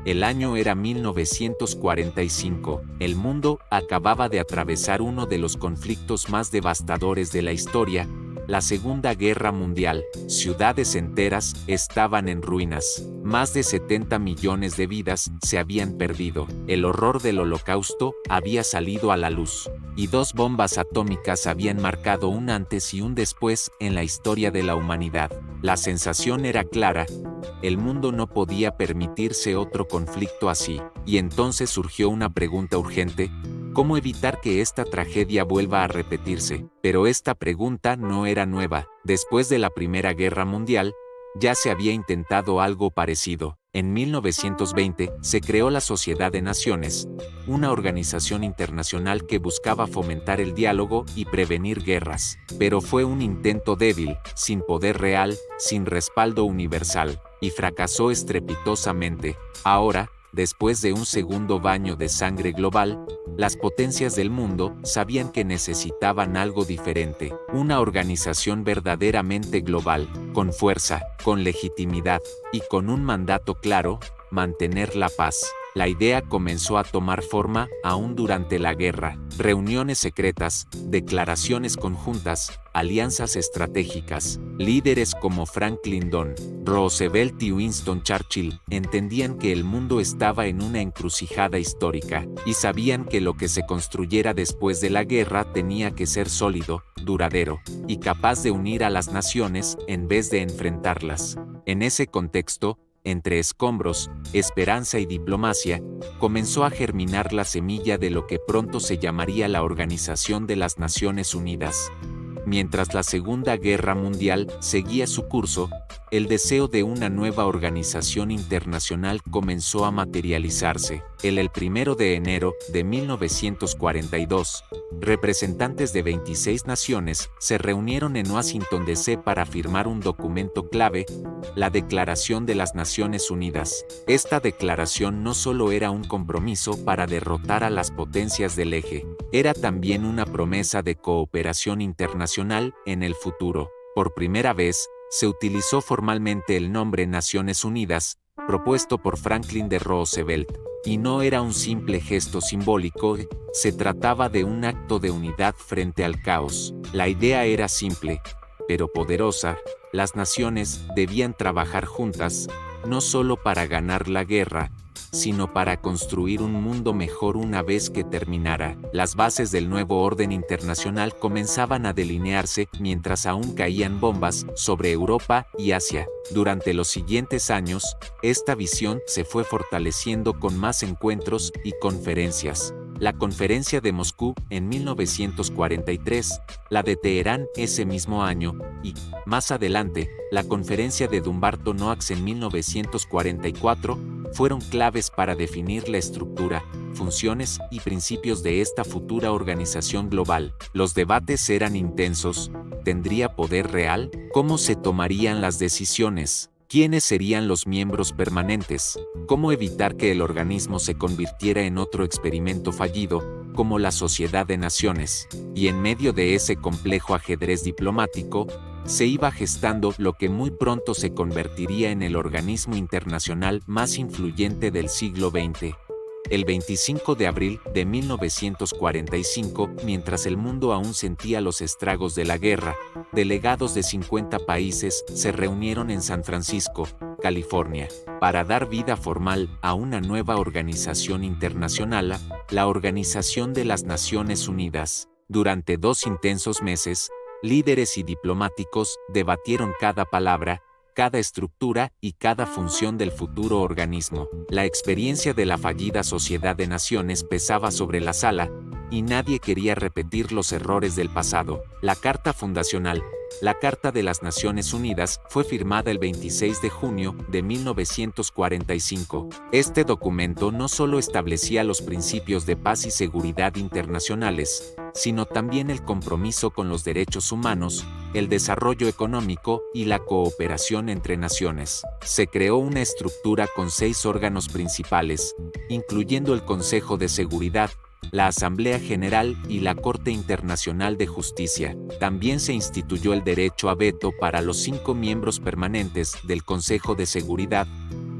El año era 1945. El mundo acababa de atravesar uno de los conflictos más devastadores de la historia, la Segunda Guerra Mundial. Ciudades enteras estaban en ruinas. Más de 70 millones de vidas se habían perdido. El horror del Holocausto había salido a la luz. Y 2 bombas atómicas habían marcado un antes y un después en la historia de la humanidad. La sensación era clara. El mundo no podía permitirse otro conflicto así. Y entonces surgió una pregunta urgente: ¿cómo evitar que esta tragedia vuelva a repetirse? Pero esta pregunta no era nueva. Después de la Primera Guerra Mundial, ya se había intentado algo parecido. En 1920 se creó la Sociedad de Naciones, una organización internacional que buscaba fomentar el diálogo y prevenir guerras. Pero fue un intento débil, sin poder real, sin respaldo universal, y fracasó estrepitosamente. Ahora, después de un segundo baño de sangre global, las potencias del mundo sabían que necesitaban algo diferente, una organización verdaderamente global, con fuerza, con legitimidad, y con un mandato claro: mantener la paz. La idea comenzó a tomar forma aún durante la guerra. Reuniones secretas, declaraciones conjuntas, alianzas estratégicas. Líderes como Franklin D. Roosevelt y Winston Churchill entendían que el mundo estaba en una encrucijada histórica, y sabían que lo que se construyera después de la guerra tenía que ser sólido, duradero, y capaz de unir a las naciones en vez de enfrentarlas. En ese contexto, entre escombros, esperanza y diplomacia, comenzó a germinar la semilla de lo que pronto se llamaría la Organización de las Naciones Unidas. Mientras la Segunda Guerra Mundial seguía su curso, el deseo de una nueva organización internacional comenzó a materializarse. El 1 de enero de 1942, representantes de 26 naciones se reunieron en Washington, D.C. para firmar un documento clave, la Declaración de las Naciones Unidas. Esta declaración no solo era un compromiso para derrotar a las potencias del eje, era también una promesa de cooperación internacional en el futuro. Por primera vez, se utilizó formalmente el nombre Naciones Unidas, propuesto por Franklin D. Roosevelt, y no era un simple gesto simbólico, se trataba de un acto de unidad frente al caos. La idea era simple, pero poderosa: las naciones debían trabajar juntas, no solo para ganar la guerra, sino para construir un mundo mejor una vez que terminara. Las bases del nuevo orden internacional comenzaban a delinearse mientras aún caían bombas sobre Europa y Asia. Durante los siguientes años, esta visión se fue fortaleciendo con más encuentros y conferencias. La Conferencia de Moscú en 1943, la de Teherán ese mismo año, y, más adelante, la Conferencia de Dumbarton Oaks en 1944, fueron claves para definir la estructura, funciones y principios de esta futura organización global. Los debates eran intensos. ¿Tendría poder real? ¿Cómo se tomarían las decisiones? ¿Quiénes serían los miembros permanentes? ¿Cómo evitar que el organismo se convirtiera en otro experimento fallido, como la Sociedad de Naciones? Y en medio de ese complejo ajedrez diplomático, se iba gestando lo que muy pronto se convertiría en el organismo internacional más influyente del siglo XX. El 25 de abril de 1945, mientras el mundo aún sentía los estragos de la guerra, delegados de 50 países se reunieron en San Francisco, California, para dar vida formal a una nueva organización internacional, la Organización de las Naciones Unidas. Durante 2 intensos meses, líderes y diplomáticos debatieron cada palabra, cada estructura y cada función del futuro organismo. La experiencia de la fallida Sociedad de Naciones pesaba sobre la sala, y nadie quería repetir los errores del pasado. La Carta Fundacional, la Carta de las Naciones Unidas, fue firmada el 26 de junio de 1945. Este documento no solo establecía los principios de paz y seguridad internacionales, sino también el compromiso con los derechos humanos, el desarrollo económico y la cooperación entre naciones. Se creó una estructura con 6 órganos principales, incluyendo el Consejo de Seguridad, la Asamblea General y la Corte Internacional de Justicia. También se instituyó el derecho a veto para los 5 miembros permanentes del Consejo de Seguridad,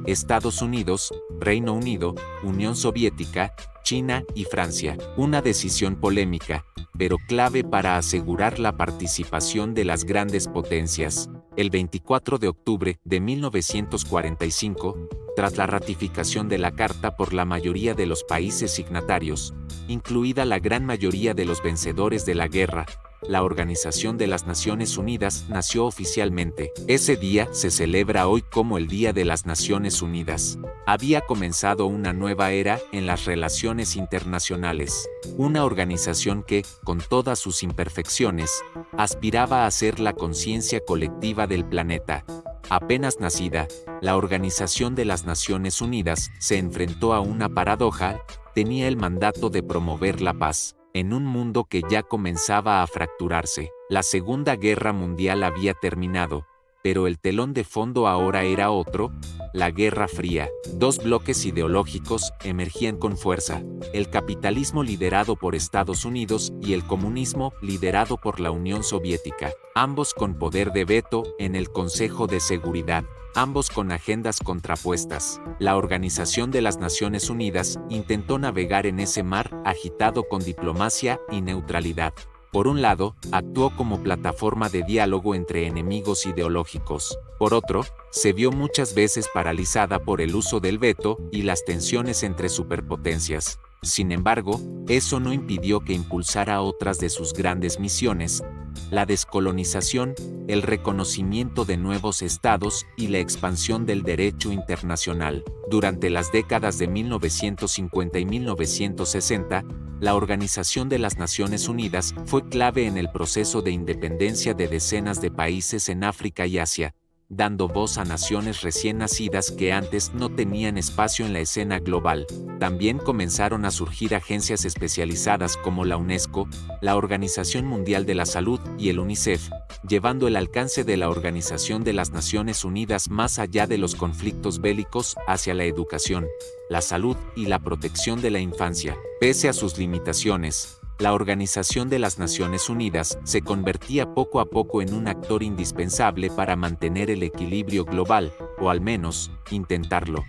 Estados Unidos, Reino Unido, Unión Soviética, China y Francia. Una decisión polémica, pero clave para asegurar la participación de las grandes potencias. El 24 de octubre de 1945, tras la ratificación de la Carta por la mayoría de los países signatarios, incluida la gran mayoría de los vencedores de la guerra, la Organización de las Naciones Unidas nació oficialmente. Ese día se celebra hoy como el Día de las Naciones Unidas. Había comenzado una nueva era en las relaciones internacionales. Una organización que, con todas sus imperfecciones, aspiraba a ser la conciencia colectiva del planeta. Apenas nacida, la Organización de las Naciones Unidas se enfrentó a una paradoja. Tenía el mandato de promover la paz en un mundo que ya comenzaba a fracturarse. La Segunda Guerra Mundial había terminado, pero el telón de fondo ahora era otro: la Guerra Fría. Dos bloques ideológicos emergían con fuerza: el capitalismo liderado por Estados Unidos y el comunismo liderado por la Unión Soviética, ambos con poder de veto en el Consejo de Seguridad. Ambos con agendas contrapuestas. La Organización de las Naciones Unidas intentó navegar en ese mar agitado con diplomacia y neutralidad. Por un lado, actuó como plataforma de diálogo entre enemigos ideológicos. Por otro, se vio muchas veces paralizada por el uso del veto y las tensiones entre superpotencias. Sin embargo, eso no impidió que impulsara otras de sus grandes misiones: la descolonización, el reconocimiento de nuevos estados y la expansión del derecho internacional. Durante las décadas de 1950 y 1960, la Organización de las Naciones Unidas fue clave en el proceso de independencia de decenas de países en África y Asia, dando voz a naciones recién nacidas que antes no tenían espacio en la escena global. También comenzaron a surgir agencias especializadas como la UNESCO, la Organización Mundial de la Salud y el UNICEF, llevando el alcance de la Organización de las Naciones Unidas más allá de los conflictos bélicos hacia la educación, la salud y la protección de la infancia. Pese a sus limitaciones, la Organización de las Naciones Unidas se convertía poco a poco en un actor indispensable para mantener el equilibrio global, o al menos, intentarlo.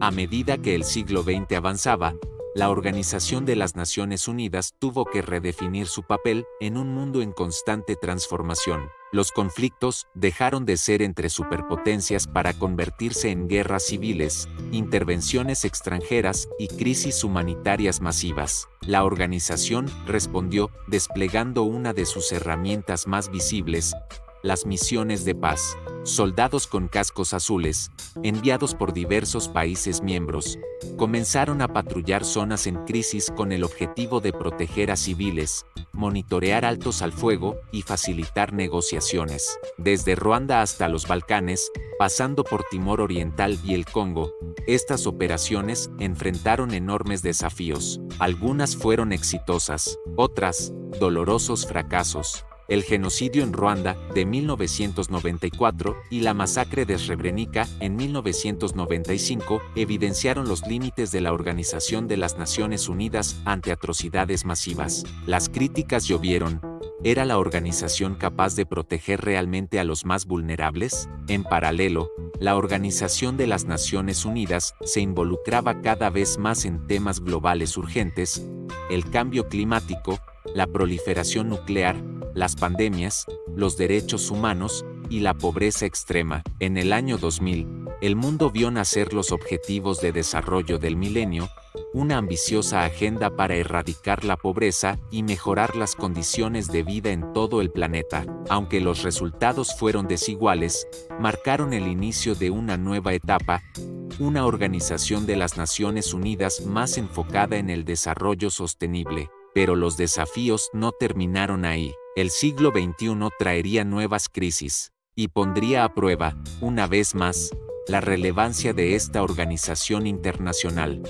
A medida que el siglo XX avanzaba, la Organización de las Naciones Unidas tuvo que redefinir su papel en un mundo en constante transformación. Los conflictos dejaron de ser entre superpotencias para convertirse en guerras civiles, intervenciones extranjeras y crisis humanitarias masivas. La organización respondió desplegando una de sus herramientas más visibles: las misiones de paz. Soldados con cascos azules, enviados por diversos países miembros, comenzaron a patrullar zonas en crisis con el objetivo de proteger a civiles, monitorear altos al fuego y facilitar negociaciones. Desde Ruanda hasta los Balcanes, pasando por Timor Oriental y el Congo, estas operaciones enfrentaron enormes desafíos. Algunas fueron exitosas, otras, dolorosos fracasos. El genocidio en Ruanda, de 1994, y la masacre de Srebrenica, en 1995, evidenciaron los límites de la Organización de las Naciones Unidas ante atrocidades masivas. Las críticas llovieron. ¿Era la organización capaz de proteger realmente a los más vulnerables? En paralelo, la Organización de las Naciones Unidas se involucraba cada vez más en temas globales urgentes: el cambio climático, la proliferación nuclear, las pandemias, los derechos humanos y la pobreza extrema. En el año 2000, el mundo vio nacer los Objetivos de Desarrollo del Milenio, una ambiciosa agenda para erradicar la pobreza y mejorar las condiciones de vida en todo el planeta. Aunque los resultados fueron desiguales, marcaron el inicio de una nueva etapa, una Organización de las Naciones Unidas más enfocada en el desarrollo sostenible. Pero los desafíos no terminaron ahí. El siglo XXI traería nuevas crisis y pondría a prueba, una vez más, la relevancia de esta organización internacional.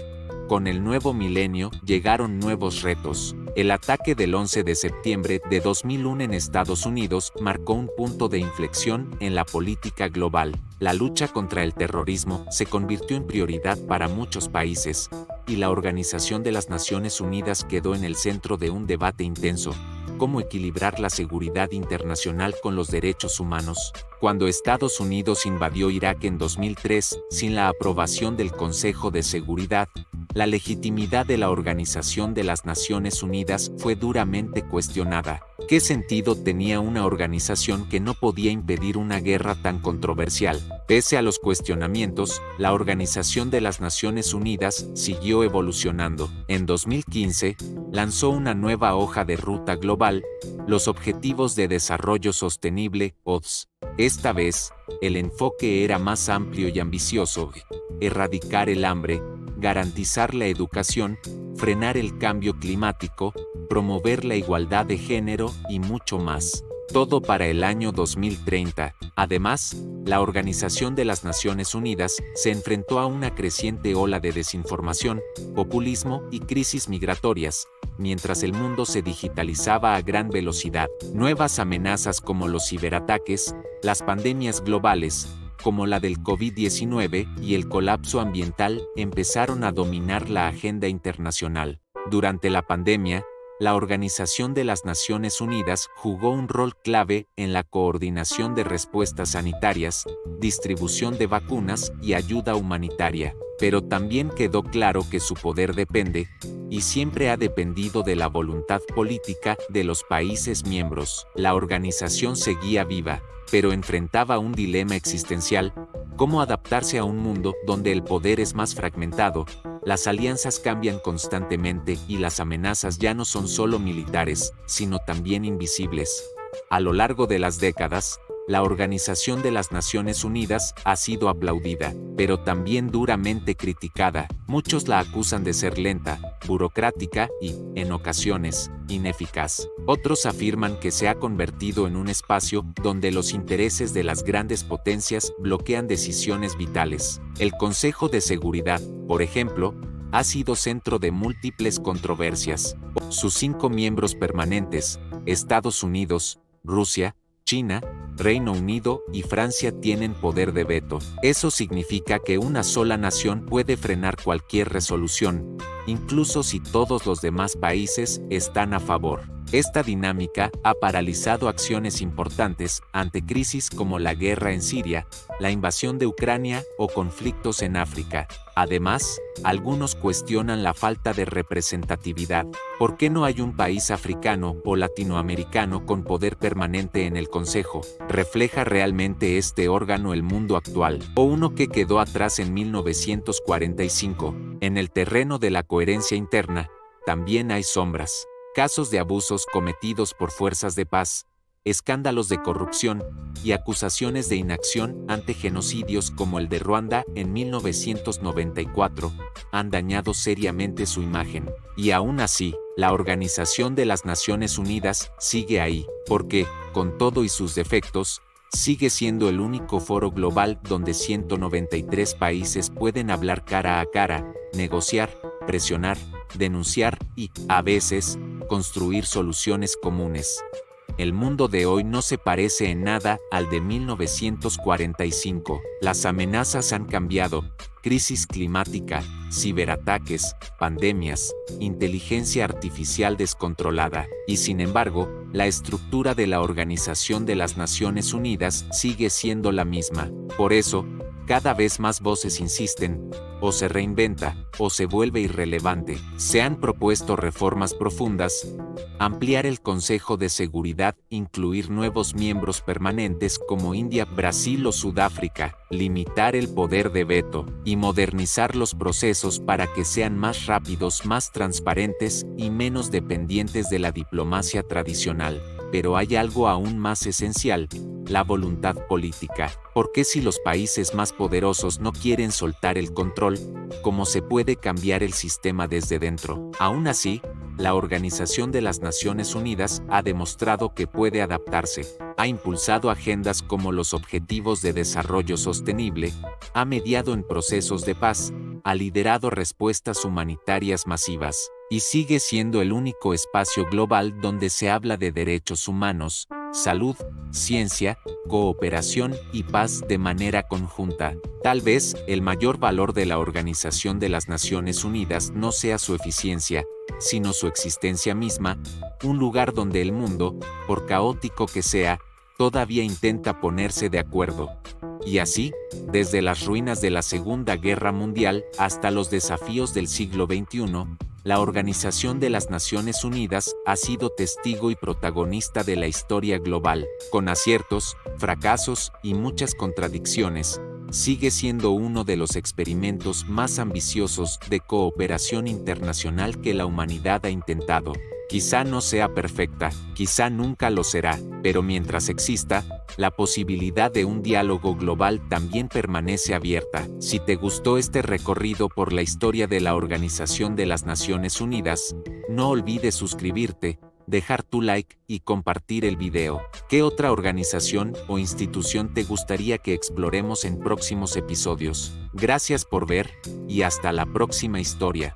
Con el nuevo milenio llegaron nuevos retos. El ataque del 11 de septiembre de 2001 en Estados Unidos marcó un punto de inflexión en la política global. La lucha contra el terrorismo se convirtió en prioridad para muchos países, y la Organización de las Naciones Unidas quedó en el centro de un debate intenso. cómo equilibrar la seguridad internacional con los derechos humanos. Cuando Estados Unidos invadió Irak en 2003, sin la aprobación del Consejo de Seguridad, la legitimidad de la Organización de las Naciones Unidas fue duramente cuestionada. ¿Qué sentido tenía una organización que no podía impedir una guerra tan controversial? Pese a los cuestionamientos, la Organización de las Naciones Unidas siguió evolucionando. En 2015, lanzó una nueva hoja de ruta global, los Objetivos de Desarrollo Sostenible, ODS. Esta vez, el enfoque era más amplio y ambicioso: erradicar el hambre, garantizar la educación, frenar el cambio climático, promover la igualdad de género y mucho más. Todo para el año 2030. Además, la Organización de las Naciones Unidas se enfrentó a una creciente ola de desinformación, populismo y crisis migratorias, mientras el mundo se digitalizaba a gran velocidad. Nuevas amenazas como los ciberataques, las pandemias globales, como la del COVID-19 y el colapso ambiental, empezaron a dominar la agenda internacional. Durante la pandemia, la Organización de las Naciones Unidas jugó un rol clave en la coordinación de respuestas sanitarias, distribución de vacunas y ayuda humanitaria. Pero también quedó claro que su poder depende, y siempre ha dependido, de la voluntad política de los países miembros. La organización seguía viva, pero enfrentaba un dilema existencial: cómo adaptarse a un mundo donde el poder es más fragmentado, las alianzas cambian constantemente y las amenazas ya no son solo militares, sino también invisibles. A lo largo de las décadas, la Organización de las Naciones Unidas ha sido aplaudida, pero también duramente criticada. Muchos la acusan de ser lenta, burocrática y, en ocasiones, ineficaz. Otros afirman que se ha convertido en un espacio donde los intereses de las grandes potencias bloquean decisiones vitales. El Consejo de Seguridad, por ejemplo, ha sido centro de múltiples controversias. Sus 5 miembros permanentes, Estados Unidos, Rusia, China, Reino Unido y Francia, tienen poder de veto. Eso significa que una sola nación puede frenar cualquier resolución, incluso si todos los demás países están a favor. Esta dinámica ha paralizado acciones importantes ante crisis como la guerra en Siria, la invasión de Ucrania o conflictos en África. Además, algunos cuestionan la falta de representatividad. ¿Por qué no hay un país africano o latinoamericano con poder permanente en el Consejo? ¿Refleja realmente este órgano el mundo actual, o uno que quedó atrás en 1945? En el terreno de la coherencia interna, también hay sombras. Casos de abusos cometidos por fuerzas de paz, escándalos de corrupción y acusaciones de inacción ante genocidios como el de Ruanda en 1994 han dañado seriamente su imagen. Y aún así, la Organización de las Naciones Unidas sigue ahí, porque, con todo y sus defectos, sigue siendo el único foro global donde 193 países pueden hablar cara a cara, negociar, presionar, denunciar y, a veces, construir soluciones comunes. El mundo de hoy no se parece en nada al de 1945. Las amenazas han cambiado: crisis climática, ciberataques, pandemias, inteligencia artificial descontrolada. Y sin embargo, la estructura de la Organización de las Naciones Unidas sigue siendo la misma. Por eso, cada vez más voces insisten: o se reinventa, o se vuelve irrelevante. Se han propuesto reformas profundas: ampliar el Consejo de Seguridad, incluir nuevos miembros permanentes como India, Brasil o Sudáfrica, limitar el poder de veto, y modernizar los procesos para que sean más rápidos, más transparentes y menos dependientes de la diplomacia tradicional. Pero hay algo aún más esencial: la voluntad política. Porque si los países más poderosos no quieren soltar el control, ¿cómo se puede cambiar el sistema desde dentro? Aún así, la Organización de las Naciones Unidas ha demostrado que puede adaptarse. Ha impulsado agendas como los Objetivos de Desarrollo Sostenible, ha mediado en procesos de paz, ha liderado respuestas humanitarias masivas, y sigue siendo el único espacio global donde se habla de derechos humanos, salud, ciencia, cooperación y paz de manera conjunta. Tal vez, el mayor valor de la Organización de las Naciones Unidas no sea su eficiencia, sino su existencia misma, un lugar donde el mundo, por caótico que sea, todavía intenta ponerse de acuerdo. Y así, desde las ruinas de la Segunda Guerra Mundial hasta los desafíos del siglo XXI, la Organización de las Naciones Unidas ha sido testigo y protagonista de la historia global. Con aciertos, fracasos y muchas contradicciones, sigue siendo uno de los experimentos más ambiciosos de cooperación internacional que la humanidad ha intentado. Quizá no sea perfecta, quizá nunca lo será, pero mientras exista, la posibilidad de un diálogo global también permanece abierta. Si te gustó este recorrido por la historia de la Organización de las Naciones Unidas, no olvides suscribirte, dejar tu like y compartir el video. ¿Qué otra organización o institución te gustaría que exploremos en próximos episodios? Gracias por ver, y hasta la próxima historia.